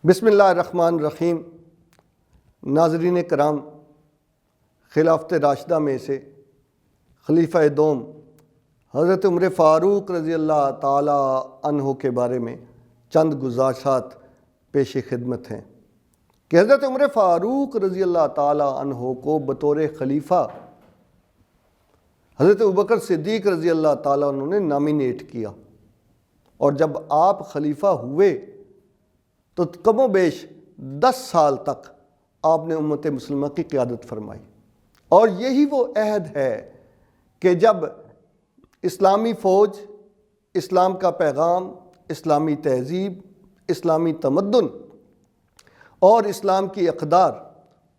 بسم اللہ الرحمن الرحیم۔ ناظرین کرام، خلافت راشدہ میں سے خلیفہ دوم حضرت عمر فاروق رضی اللہ تعالی عنہ کے بارے میں چند گزارشات پیش خدمت ہیں کہ حضرت عمر فاروق رضی اللہ تعالی عنہ کو بطور خلیفہ حضرت ابوبکر صدیق رضی اللہ تعالیٰ عنہ نے نامینیٹ کیا، اور جب آپ خلیفہ ہوئے تو کم و بیش 10 سال تک آپ نے امت مسلمہ کی قیادت فرمائی۔ اور یہی وہ عہد ہے کہ جب اسلامی فوج، اسلام کا پیغام، اسلامی تہذیب، اسلامی تمدن اور اسلام کی اقدار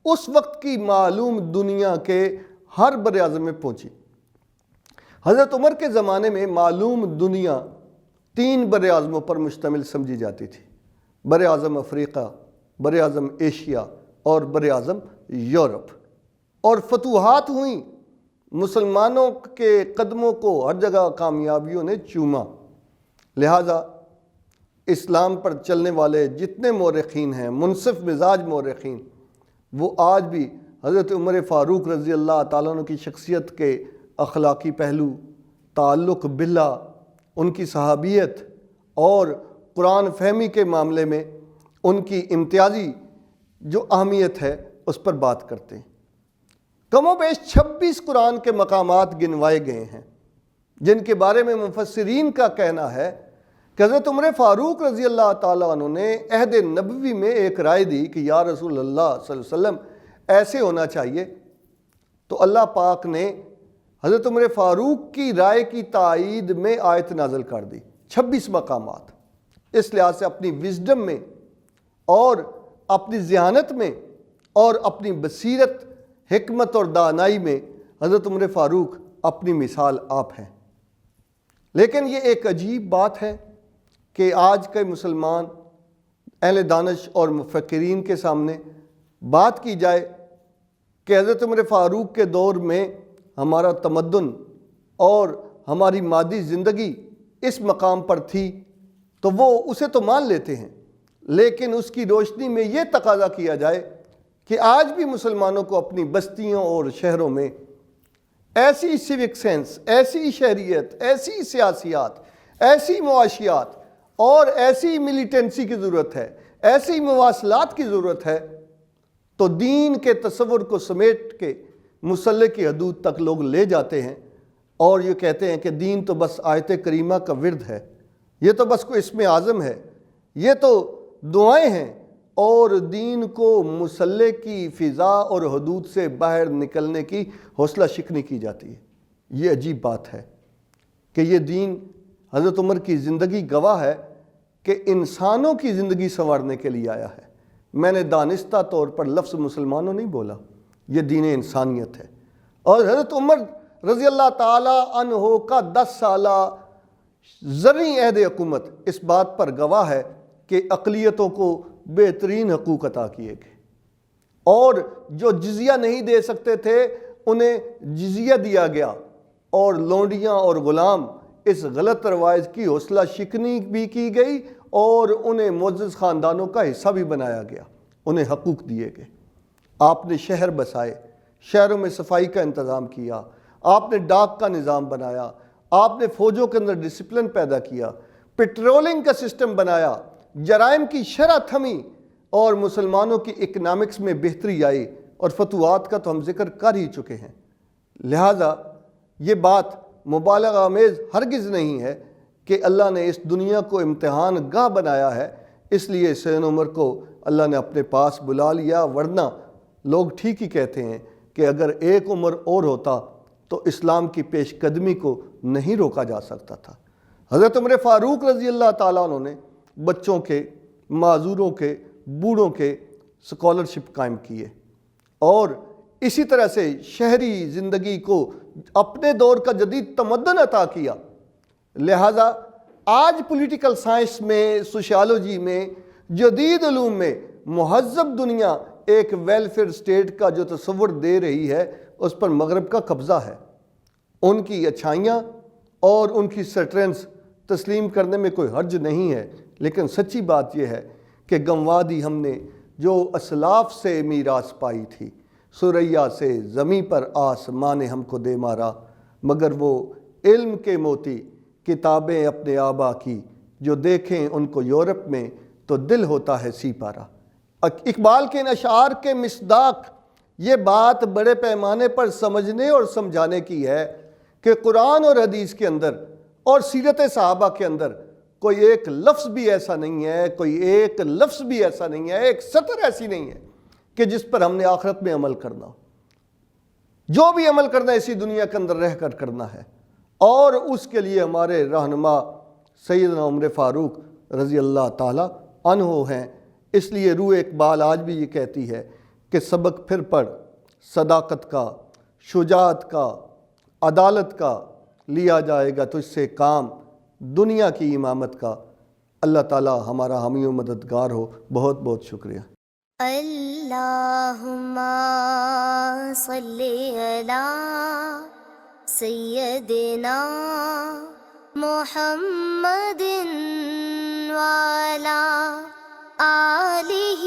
اس وقت کی معلوم دنیا کے ہر بر اعظم میں پہنچی۔ حضرت عمر کے زمانے میں معلوم دنیا 3 بر اعظموں پر مشتمل سمجھی جاتی تھی: بر اعظم افریقہ، بر اعظم ایشیا اور بر اعظم یورپ۔ اور فتوحات ہوئیں، مسلمانوں کے قدموں کو ہر جگہ کامیابیوں نے چوما۔ لہٰذا اسلام پر چلنے والے جتنے مورخین ہیں، منصف مزاج مورخین، وہ آج بھی حضرت عمر فاروق رضی اللہ تعالیٰ عنہ کی شخصیت کے اخلاقی پہلو، تعلق باللہ، ان کی صحابیت اور قرآن فہمی کے معاملے میں ان کی امتیازی جو اہمیت ہے اس پر بات کرتے ہیں۔ کم و بیش 26 قرآن کے مقامات گنوائے گئے ہیں جن کے بارے میں مفسرین کا کہنا ہے کہ حضرت عمر فاروق رضی اللہ تعالیٰ عنہ نے عہد نبوی میں ایک رائے دی کہ یا رسول اللہ صلی اللہ علیہ وسلم ایسے ہونا چاہیے، تو اللہ پاک نے حضرت عمر فاروق کی رائے کی تائید میں آیت نازل کر دی، 26 مقامات۔ اس لحاظ سے اپنی وزڈم میں اور اپنی ذہانت میں اور اپنی بصیرت، حکمت اور دانائی میں حضرت عمر فاروق اپنی مثال آپ ہیں۔ لیکن یہ ایک عجیب بات ہے کہ آج کے مسلمان اہل دانش اور مفکرین کے سامنے بات کی جائے کہ حضرت عمر فاروق کے دور میں ہمارا تمدن اور ہماری مادی زندگی اس مقام پر تھی، تو وہ اسے تو مان لیتے ہیں، لیکن اس کی روشنی میں یہ تقاضا کیا جائے کہ آج بھی مسلمانوں کو اپنی بستیوں اور شہروں میں ایسی سیوک سینس، ایسی شہریت، ایسی سیاسیات، ایسی معاشیات اور ایسی ملیٹنسی کی ضرورت ہے، ایسی مواصلات کی ضرورت ہے، تو دین کے تصور کو سمیٹ کے مسلح کی حدود تک لوگ لے جاتے ہیں اور یہ کہتے ہیں کہ دین تو بس آیت کریمہ کا ورد ہے، یہ تو بس کوئی اسم اعظم ہے، یہ تو دعائیں ہیں، اور دین کو مسلح کی فضا اور حدود سے باہر نکلنے کی حوصلہ شکنی کی جاتی ہے۔ یہ عجیب بات ہے کہ یہ دین حضرت عمر کی زندگی گواہ ہے کہ انسانوں کی زندگی سنوارنے کے لیے آیا ہے۔ میں نے دانستہ طور پر لفظ مسلمانوں نہیں بولا، یہ دین انسانیت ہے۔ اور حضرت عمر رضی اللہ تعالی عنہ کا 10 سالہ زرعی عہد حکومت اس بات پر گواہ ہے کہ اقلیتوں کو بہترین حقوق عطا کیے گئے، اور جو جزیہ نہیں دے سکتے تھے انہیں جزیہ دیا گیا، اور لونڈیاں اور غلام اس غلط روایت کی حوصلہ شکنی بھی کی گئی اور انہیں معزز خاندانوں کا حصہ بھی بنایا گیا، انہیں حقوق دیے گئے۔ آپ نے شہر بسائے، شہروں میں صفائی کا انتظام کیا، آپ نے ڈاک کا نظام بنایا، آپ نے فوجوں کے اندر ڈسپلن پیدا کیا، پیٹرولنگ کا سسٹم بنایا، جرائم کی شرح تھمی، اور مسلمانوں کی اکنامکس میں بہتری آئی، اور فتوحات کا تو ہم ذکر کر ہی چکے ہیں۔ لہٰذا یہ بات مبالغہ آمیز ہرگز نہیں ہے کہ اللہ نے اس دنیا کو امتحان گاہ بنایا ہے، اس لیے سیدنا عمر کو اللہ نے اپنے پاس بلا لیا، ورنہ لوگ ٹھیک ہی کہتے ہیں کہ اگر ایک عمر اور ہوتا تو اسلام کی پیش قدمی کو نہیں روکا جا سکتا تھا۔ حضرت عمر فاروق رضی اللہ تعالیٰ عنہ نے بچوں کے، معذوروں کے، بوڑھوں کے سکالرشپ قائم کیے، اور اسی طرح سے شہری زندگی کو اپنے دور کا جدید تمدن عطا کیا۔ لہٰذا آج پولیٹیکل سائنس میں، سوشیالوجی میں، جدید علوم میں مہذب دنیا ایک ویلفیئر سٹیٹ کا جو تصور دے رہی ہے اس پر مغرب کا قبضہ ہے۔ ان کی اچھائیاں اور ان کی سٹرینث تسلیم کرنے میں کوئی حرج نہیں ہے، لیکن سچی بات یہ ہے کہ گنوا دی ہم نے جو اسلاف سے میراث پائی تھی، ثریا سے زمیں پر آسمان ہم کو دے مارا، مگر وہ علم کے موتی کتابیں اپنے آبا کی، جو دیکھیں ان کو یورپ میں تو دل ہوتا ہے سی پارا۔ اقبال کے ان اشعار کے مصداق یہ بات بڑے پیمانے پر سمجھنے اور سمجھانے کی ہے کہ قرآن اور حدیث کے اندر اور سیرت صحابہ کے اندر کوئی ایک لفظ بھی ایسا نہیں ہے، کوئی ایک لفظ بھی ایسا نہیں ہے، ایک سطر ایسی نہیں ہے کہ جس پر ہم نے آخرت میں عمل کرنا ہو۔ جو بھی عمل کرنا ہے اسی دنیا کے اندر رہ کر کرنا ہے، اور اس کے لیے ہمارے رہنما سیدنا عمر فاروق رضی اللہ تعالی عنہ ہیں۔ اس لیے روح اقبال آج بھی یہ کہتی ہے کہ سبق پھر پڑھ صداقت کا، شجاعت کا، عدالت کا، لیا جائے گا تجھ سے کام دنیا کی امامت کا۔ اللہ تعالی ہمارا حامی و مددگار ہو۔ بہت بہت شکریہ۔ اللہم صلی علی سیدنا محمد وعلی آلہ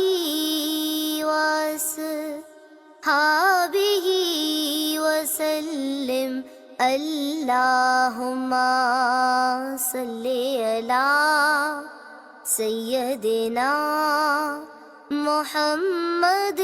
وصحبہ وسلم۔ اللہم صلی علی سیدنا محمد